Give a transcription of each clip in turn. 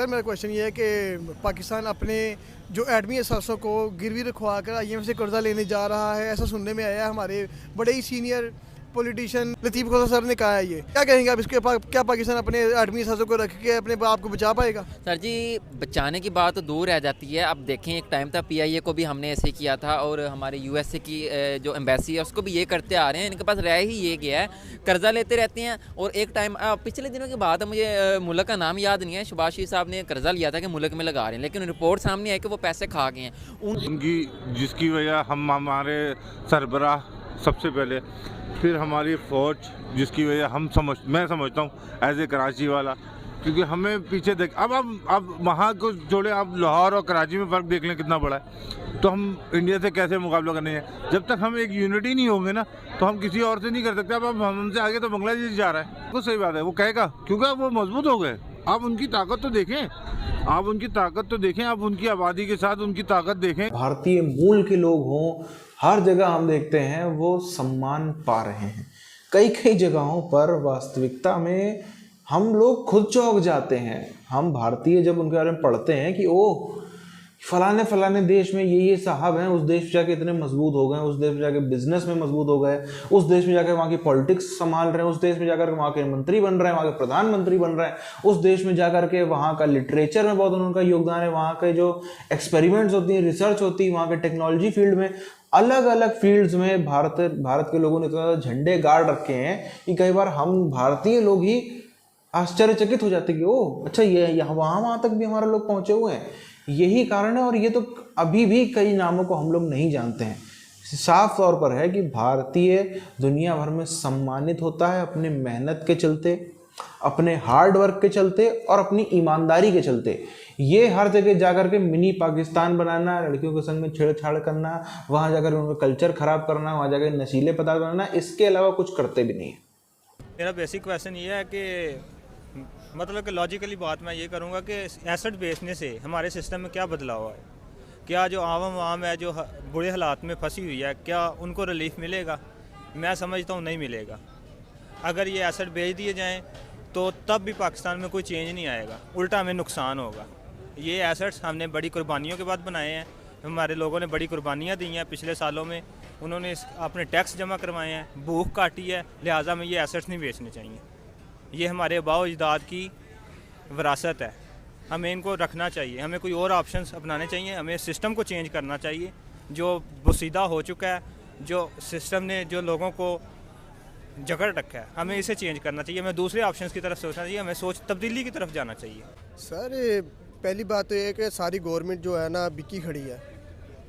Sir मेरा question ये है कि पाकिस्तान अपने जो एडमी असासों को गिरवी रखवा कर IMF से कर्जा लेने जा रहा है, ऐसा सुनने में आया है। हमारे बड़े ही सीनियर पॉलिटिशियन लतीफ़ खोसा सर ने कहा है। ये क्या कहेंगे आप इसके क्या पाकिस्तान अपने एडमी असासों को रख के अपने आप को बचा पाएगा? सर जी, बचाने की बात तो दूर रह जाती है। अब देखें, एक टाइम था PIA को भी हमने ऐसे किया था, और हमारे USA की जो एम्बेसी है उसको भी ये करते आ रहे हैं। इनके पास रह ही ये गया है, कर्जा लेते रहते हैं। और एक टाइम पिछले दिनों की बात है, मुझे मुल्क का नाम याद नहीं है, शहबाज शरीफ साहब ने कर्जा लिया था कि मुल्क में लगा रहे हैं, लेकिन रिपोर्ट सामने आई कि वो पैसे खा गए हैं उनकी, जिसकी वजह हम हमारे सरबराह सबसे पहले, फिर हमारी फ़ौज, जिसकी वजह मैं समझता हूँ एज ए कराची वाला, क्योंकि हमें पीछे देख अब वहाँ को जोड़े, आप लाहौर और कराची में फ़र्क देख लें कितना बड़ा है। तो हम इंडिया से कैसे मुकाबला करने हैं? जब तक हम एक यूनिटी नहीं होंगे ना, तो हम किसी और से नहीं कर सकते। अब हमसे आगे तो बांग्लादेश जा रहा है, वो सही बात है, वो कहेगा, क्योंकि वो मजबूत हो गए। आप उनकी ताकत तो देखें, आप उनकी आबादी के साथ उनकी ताकत देखें। भारतीय मूल के लोग हों, हर जगह हम देखते हैं वो सम्मान पा रहे हैं। कई कई जगहों पर वास्तविकता में हम लोग खुद चौंक जाते हैं। हम भारतीय जब उनके बारे में पढ़ते हैं कि ओह फलाने फलाने देश में ये साहब हैं, उस देश में जाके इतने मजबूत हो गए, उस देश में जाके बिजनेस में मजबूत हो गए, उस देश में जाकर वहाँ की पॉलिटिक्स संभाल रहे हैं, उस देश में जाकर वहाँ के मंत्री बन रहे हैं, वहाँ के प्रधानमंत्री बन रहे हैं, उस देश में जाकर के वहाँ का लिटरेचर में बहुत उनका योगदान है, वहाँ के जो एक्सपेरिमेंट्स होती हैं, रिसर्च होती है, वहाँ के टेक्नोलॉजी फील्ड में, अलग अलग फील्ड्स में भारत के लोगों ने इतना झंडे गाड़ रखे हैं कि कई बार हम भारतीय लोग ही आश्चर्यचकित हो जाते कि ओह अच्छा, ये यहाँ वहाँ तक भी हमारे लोग पहुँचे हुए हैं। यही कारण है, और ये तो अभी भी कई नामों को हम लोग नहीं जानते हैं। साफ तौर पर है कि भारतीय दुनिया भर में सम्मानित होता है अपने मेहनत के चलते, अपने हार्ड वर्क के चलते और अपनी ईमानदारी के चलते। ये हर जगह जाकर के मिनी पाकिस्तान बनाना, लड़कियों के संग में छेड़छाड़ करना, वहाँ जाकर उनका कल्चर खराब करना, वहाँ जाकर नशीले पदार्थ बनाना, इसके अलावा कुछ करते भी नहीं है। मेरा बेसिक क्वेश्चन ये है कि मतलब कि लॉजिकली बात मैं ये करूँगा कि एसेट बेचने से हमारे सिस्टम में क्या बदलाव है? क्या जो आवाम है जो बुरे हालात में फंसी हुई है, क्या उनको रिलीफ मिलेगा? मैं समझता हूँ नहीं मिलेगा। अगर ये एसेट बेच दिए जाएं तो तब भी पाकिस्तान में कोई चेंज नहीं आएगा, उल्टा हमें नुकसान होगा। ये एसेट्स हमने बड़ी कुर्बानियों के बाद बनाए हैं, हमारे लोगों ने बड़ी कुर्बानियाँ दी हैं पिछले सालों में, उन्होंने अपने टैक्स जमा करवाए हैं, भूख काटी है, लिहाजा में ये एसेट्स नहीं बेचने चाहिए। ये हमारे आबाओ अजदाद की विरासत है, हमें इनको रखना चाहिए। हमें कोई और ऑप्शंस अपनाने चाहिए, हमें सिस्टम को चेंज करना चाहिए जो बोसीदा हो चुका है, जो सिस्टम ने जो लोगों को जकड़ रखा है, हमें इसे चेंज करना चाहिए। हमें दूसरे ऑप्शंस की तरफ सोचना चाहिए, हमें सोच तब्दीली की तरफ जाना चाहिए। सर पहली बात तो ये है कि सारी गवर्नमेंट जो है ना बिकी खड़ी है,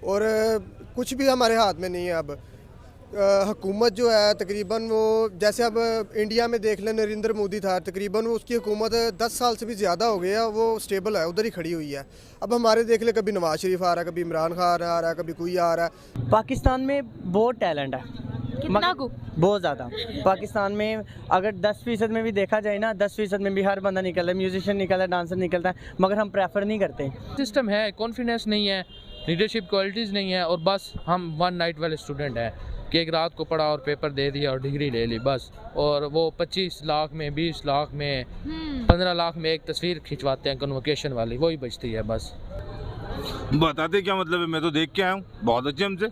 और कुछ भी हमारे हाथ में नहीं है। अब हुकूमत जो है तकरीबन वो, जैसे अब इंडिया में देख लें, नरेंद्र मोदी था, तकरीबन वो उसकी हुकूमत 10 साल से भी ज़्यादा हो गया, वो स्टेबल है, उधर ही खड़ी हुई है। अब हमारे देख ले, कभी नवाज शरीफ आ रहा है, कभी इमरान खान आ रहा है, कभी कोई आ रहा है। पाकिस्तान में बहुत टैलेंट है, कितना को? बहुत ज़्यादा। पाकिस्तान में अगर 10% में भी देखा जाए ना, 10% में भी हर बंदा निकलता है, म्यूजिशियन निकलता है, डांसर निकलता है, मगर हम प्रेफर नहीं करते। सिस्टम है, कॉन्फिडेंस नहीं है, लीडरशिप क्वालिटीज़ नहीं है, और बस हम वन नाइट वाले स्टूडेंट हैं कि एक रात को पढ़ा और पेपर दे दिया और डिग्री ले ली बस। और वो 25 लाख में, 20 लाख में, 15 लाख में एक तस्वीर खिंचवाते हैं कन्वोकेशन वाली, वही बचती है बस। बताते क्या मतलब है? मैं तो देख के आया हूँ, बहुत अच्छे, हमसे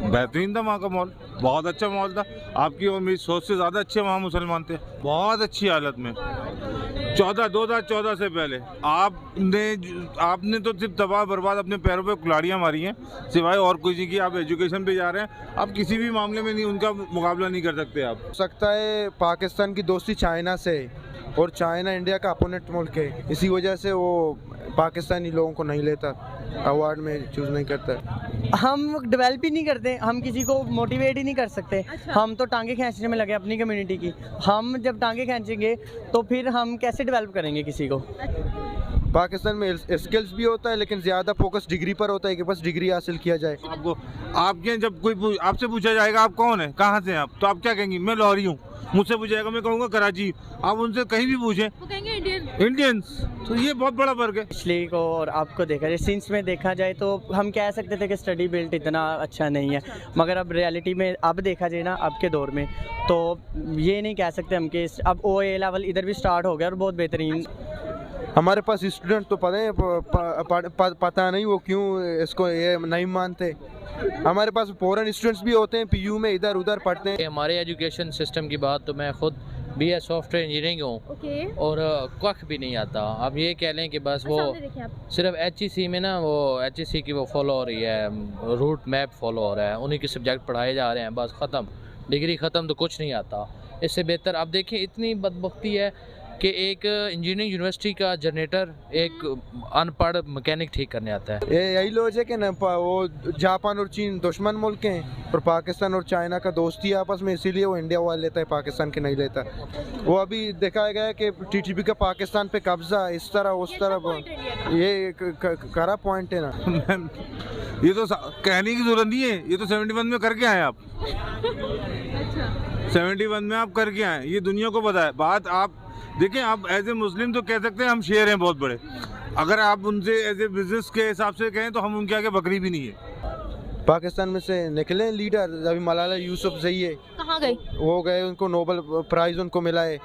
बेहतरीन था वहाँ का माहौल, बहुत अच्छा माहौल था। आपकी और मेरी सोच से ज़्यादा अच्छे वहाँ मुसलमान थे, बहुत अच्छी हालत में। 2014 से पहले आपने तो सिर्फ तबाह बर्बाद अपने पैरों पे कुल्हाड़ियाँ मारी हैं, सिवाय और कुछ नहीं की। आप एजुकेशन पे जा रहे हैं, आप किसी भी मामले में नहीं उनका मुकाबला नहीं कर सकते। आप हो सकता है पाकिस्तान की दोस्ती चाइना से, और चाइना इंडिया का अपोनेंट मुल्क है, इसी वजह से वो पाकिस्तानी लोगों को नहीं लेता, अवार्ड में चूज़ नहीं करता। हम डेवलप ही नहीं करते, हम किसी को मोटिवेट ही नहीं कर सकते। अच्छा। हम तो टांगे खींचने में लगे अपनी कम्युनिटी की। हम जब टांगे खींचेंगे तो फिर हम कैसे डेवलप करेंगे किसी को? पाकिस्तान में स्किल्स भी होता है, लेकिन ज़्यादा फोकस डिग्री पर होता है कि बस डिग्री हासिल किया जाए। आपको आपके जब कोई आपसे पूछा जाएगा आप कौन है, कहाँ से हैं आप, तो आप क्या कहेंगे? मैं लाहौरी हूँ। मुझसे पूछेगा, मैं कहूँगा कराची। आप उनसे कहीं भी पूछें, वो कहेंगे इंडियंस। तो ये बहुत बड़ा फर्क है। पिछले को और आपको देखा जाए, सिंस में देखा जाए तो हम कह सकते थे कि स्टडी बिल्ट इतना अच्छा नहीं है, मगर अब रियलिटी में अब देखा जाए ना, अब के दौर में तो ये नहीं कह सकते हम कि अब OA लेवल इधर भी स्टार्ट हो गया और बहुत बेहतरीन। हमारे पास स्टूडेंट तो पता नहीं वो क्यों इसको ये नहीं मानते। हमारे पास फॉरेन स्टूडेंट्स भी होते हैं, पीयू में इधर उधर पढ़ते हैं। हमारे एजुकेशन सिस्टम की बात तो मैं खुद BS सॉफ्टवेयर इंजीनियरिंग हूँ और कख भी नहीं आता। अब ये कह लें कि बस वो सिर्फ HEC में ना, वो HEC की वो फॉलो हो रही है, रूट मैप फॉलो हो रहा है, उन्हीं के सब्जेक्ट पढ़ाए जा रहे हैं, बस ख़त्म, डिग्री ख़त्म, तो कुछ नहीं आता। इससे बेहतर अब देखिए इतनी बदबख्ती है कि एक इंजीनियरिंग यूनिवर्सिटी का जनरेटर एक अनपढ़ मैकेनिक ठीक करने आता है। यही लॉजिक है ना, वो जापान और चीन दुश्मन मुल्क हैं और पाकिस्तान और चाइना का दोस्ती है आपस में, इसीलिए वो इंडिया वाला लेता है, पाकिस्तान के नहीं लेता। वो अभी दिखाया गया है कि TTP का पाकिस्तान पे कब्जा, इस तरह उस तरह, ये करा पॉइंट है ना। ये तो कहने की जरूरत नहीं है, ये तो 71 में करके आए आप। 71 में आप करके आए, ये दुनिया को पता है। बात आप देखें, आप एज ए मुस्लिम तो कह सकते हैं हम शेर हैं बहुत बड़े, अगर आप उनसे एज ए बिजनेस के हिसाब से कहें तो हम उनके आगे बकरी भी नहीं है। पाकिस्तान में से निकले लीडर, अभी मलाला यूसुफजई है, कहाँ गई? वो गए, उनको नोबेल प्राइज उनको मिला है।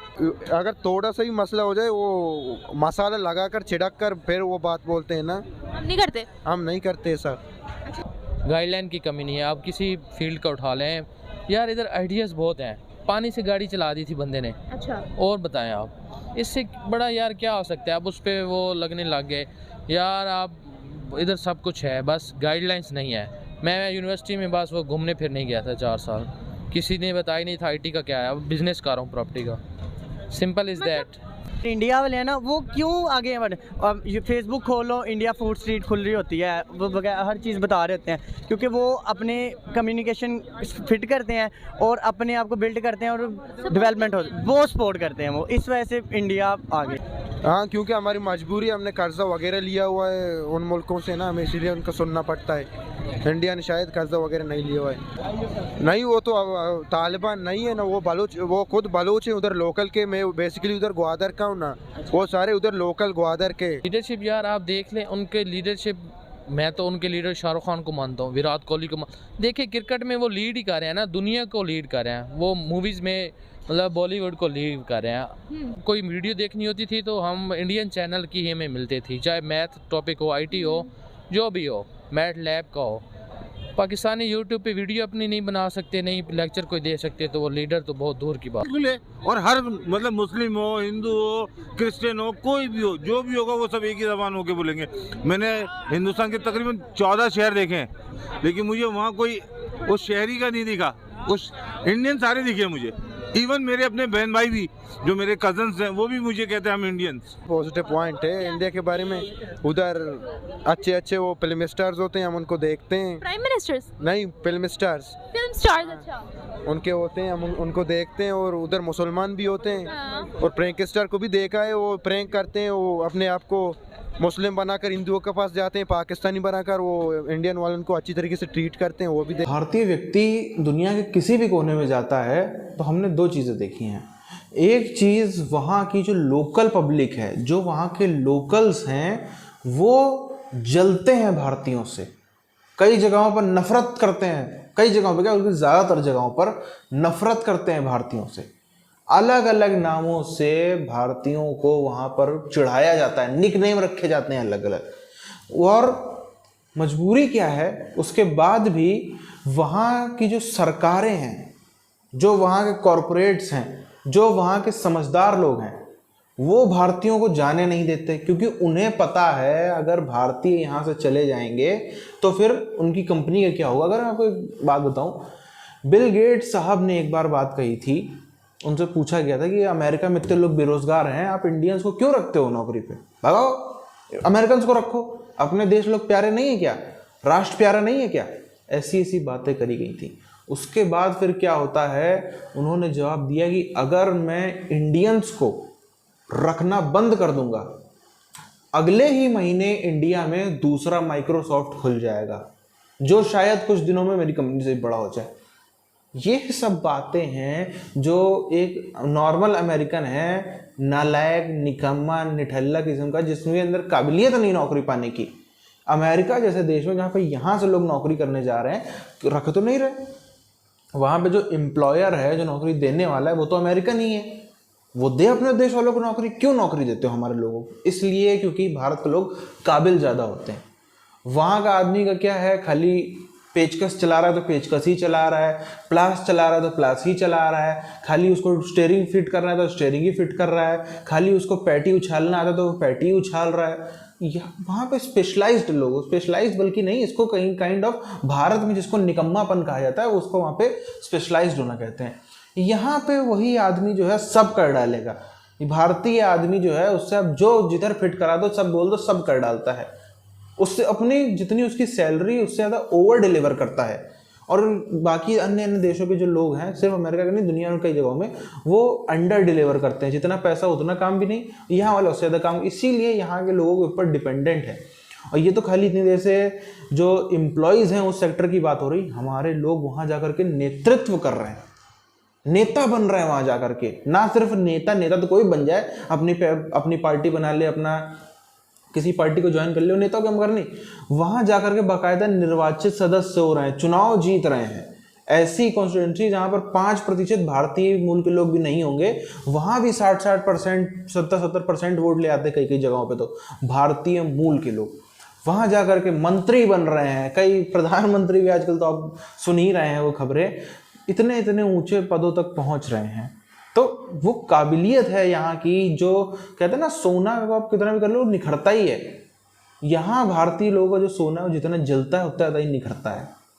अगर थोड़ा सा ही मसला हो जाए वो मसाला लगाकर छिड़क कर फिर वो बात बोलते हैं ना। हम नहीं करते ऐसा। गाइडलाइन की कमी नहीं है। आप किसी फील्ड का उठा लें यार, इधर आइडियाज़ बहुत हैं। पानी से गाड़ी चला दी थी बंदे ने, अच्छा, और बताएं आप इससे बड़ा यार क्या हो सकता है। आप उस पर वो लगने लग गए यार, आप इधर सब कुछ है, बस गाइडलाइंस नहीं है। मैं यूनिवर्सिटी में बस वो घूमने फिरने गया था 4 साल, किसी ने बताया नहीं था IT का क्या है। अब बिजनेस कर रहा हूँ प्रॉपर्टी का, सिंपल इज़ दैट। इंडिया वाले हैं ना, वो क्यों आगे बढ़े? अब ये फेसबुक खोलो, इंडिया फूड स्ट्रीट खुल रही होती है, वो वगैरह हर चीज़ बता रहे होते हैं, क्योंकि वो अपने कम्युनिकेशन फिट करते हैं और अपने आप को बिल्ड करते हैं और डेवलपमेंट होती है, वो सपोर्ट करते हैं वो, इस वजह से इंडिया आगे। हाँ, क्योंकि हमारी मजबूरी, हमने कर्जा वगैरह लिया हुआ है उन मुल्कों से ना, हमें इसीलिए उनका सुनना पड़ता है। इंडिया ने शायद कर्जा वगैरह नहीं लिया हुआ है। नहीं, वो तो तालिबान नहीं है ना, वो बलूच, वो खुद बलूच है उधर लोकल के। मैं बेसिकली उधर ग्वादर का हूँ ना, वो सारे उधर लोकल ग्वादर के। लीडरशिप यार आप देख लें, उनके लीडरशिप, मैं तो उनके लीडर शाहरुख खान को मानता हूँ, विराट कोहली को देखिए क्रिकेट में वो लीड ही कर रहे हैं ना, दुनिया को लीड कर रहे हैं। वो मूवीज़ में मतलब बॉलीवुड को लीड कर रहे हैं। कोई वीडियो देखनी होती थी तो हम इंडियन चैनल की हमें मिलती थी, चाहे मैथ टॉपिक हो, IT हो, जो भी हो, मैथ लैब का हो। पाकिस्तानी यूट्यूब पे वीडियो अपनी नहीं बना सकते, नहीं लेक्चर कोई दे सकते, तो वो लीडर तो बहुत दूर की बात है। और हर मतलब मुस्लिम हो, हिंदू हो, क्रिश्चियन हो, कोई भी हो, जो भी होगा वो सब एक ही ज़बान होके बोलेंगे। मैंने हिंदुस्तान के तकरीबन 14 शहर देखे हैं, लेकिन मुझे वहाँ कोई उस शहरी का नहीं दिखा, उस इंडियन सारे दिखे मुझे। इवन मेरे अपने बहन भाई भी, जो मेरे कजन्स हैं, वो भी मुझे कहते हैं हम इंडियंस। पॉजिटिव पॉइंट है इंडिया के बारे में। उधर अच्छे अच्छे वो फिल्म स्टार्स होते हैं, हम उनको देखते हैं। प्राइम मिनिस्टर्स नहीं, फिल्म स्टार्स। अच्छा, उनके होते हैं, हम उनको देखते हैं। और उधर मुसलमान भी होते हैं और प्रैंक स्टार को भी देखा है, वो प्रैंक करते हैं, वो अपने आप को मुस्लिम बनाकर हिंदुओं के पास जाते हैं, पाकिस्तानी बनाकर वो इंडियन वालों को अच्छी तरीके से ट्रीट करते हैं, वो भी भारतीय व्यक्ति दुनिया के किसी भी कोने में जाता है तो हमने 2 चीज़ें देखी हैं। एक चीज़, वहाँ की जो लोकल पब्लिक है, जो वहाँ के लोकल्स हैं, वो जलते हैं भारतीयों से, कई जगहों पर नफरत करते हैं, कई जगहों पर क्या बल्कि ज़्यादातर जगहों पर नफरत करते हैं भारतीयों से। अलग अलग नामों से भारतीयों को वहाँ पर चिढ़ाया जाता है, निक नेम रखे जाते हैं अलग अलग। और मजबूरी क्या है, उसके बाद भी वहाँ की जो सरकारें हैं, जो वहाँ के कॉरपोरेट्स हैं, जो वहाँ के समझदार लोग हैं, वो भारतीयों को जाने नहीं देते, क्योंकि उन्हें पता है अगर भारतीय यहाँ से चले जाएंगे तो फिर उनकी कंपनी का क्या होगा। अगर मैं आपको एक बात बताऊँ, बिल गेट्स साहब ने एक बार बात कही थी, उनसे पूछा गया था कि अमेरिका में इतने लोग बेरोजगार हैं, आप इंडियंस को क्यों रखते हो नौकरी पे, भगाओ अमेरिकन को रखो, अपने देश लोग प्यारे नहीं है क्या, राष्ट्र प्यारा नहीं है क्या, ऐसी ऐसी बातें करी गई थी। उसके बाद फिर क्या होता है, उन्होंने जवाब दिया कि अगर मैं इंडियंस को रखना बंद कर दूंगा, अगले ही महीने इंडिया में दूसरा माइक्रोसॉफ्ट खुल जाएगा, जो शायद कुछ दिनों में मेरी कंपनी से बड़ा हो जाए। ये सब बातें हैं जो एक नॉर्मल अमेरिकन है, नालायक, निकम्मा, निठल्ला किस्म का, जिसमें अंदर काबिलियत नहीं नौकरी पाने की, अमेरिका जैसे देश में जहाँ पे यहाँ से लोग नौकरी करने जा रहे हैं, रख तो नहीं रहे। वहाँ पे जो एम्प्लॉयर है, जो नौकरी देने वाला है, वो तो अमेरिकन ही है, वो दे अपने देश वालों को नौकरी। क्यों नौकरी देते हो हमारे लोगों को? इसलिए क्योंकि भारत के लोग काबिल ज़्यादा होते हैं। वहाँ का आदमी का क्या है, खाली पेचकस चला रहा है तो पेचकस ही चला रहा है, प्लास चला रहा है तो प्लास ही चला रहा है, खाली उसको स्टेयरिंग फिट करना है तो स्टेयरिंग ही फिट कर रहा है, खाली उसको पैटी उछालना आता है तो वो पैटी उछाल रहा है। वहाँ पे स्पेशलाइज्ड लोग, स्पेशलाइज्ड बल्कि नहीं, इसको कहीं काइंड ऑफ भारत में जिसको निकम्मापन कहा जाता है उसको वहाँ पे स्पेशलाइज्ड होना कहते हैं। यहाँ पे वही आदमी जो है सब कर डालेगा। भारतीय आदमी जो है उससे अब जो जिधर फिट करा दो, सब बोल दो, सब कर डालता है। उससे अपनी जितनी उसकी सैलरी उससे ज़्यादा ओवर डिलीवर करता है। और बाकी अन्य अन्य देशों के जो लोग हैं, सिर्फ अमेरिका के नहीं, दुनिया में कई जगहों में वो अंडर डिलीवर करते हैं। जितना पैसा उतना काम भी नहीं, यहाँ वाले उससे ज़्यादा काम। इसीलिए यहाँ के लोगों के ऊपर डिपेंडेंट है। और ये तो खाली इतनी देर से जो एम्प्लॉयज़ हैं उस सेक्टर की बात हो रही, हमारे लोग वहाँ जा के नेतृत्व कर रहे हैं, नेता बन रहे हैं वहाँ जा के। ना सिर्फ नेता तो कोई बन जाए, अपनी पार्टी बना ले, अपना किसी पार्टी को ज्वाइन कर ले, नेता को हम करनी, वहां जाकर के बाकायदा निर्वाचित सदस्य हो रहे हैं, चुनाव जीत रहे हैं। ऐसी कॉन्स्टिट्यूंसी जहां पर 5% भारतीय मूल के लोग भी नहीं होंगे, वहां भी 60% 70% वोट ले आते कई जगहों पे तो भारतीय मूल के लोग। वहां जाकर के मंत्री बन रहे हैं, कई प्रधानमंत्री भी आजकल तो आप सुन ही रहे हैं वो खबरें, इतने ऊंचे पदों तक पहुंच रहे हैं। तो वो काबिलियत है यहाँ की, जो कहते हैं ना सोना को आप कितना भी कर लो निखरता ही है। यहाँ भारतीय लोगों का जो सोना है वो जितना जलता है उतना ज़्यादा ही निखरता है।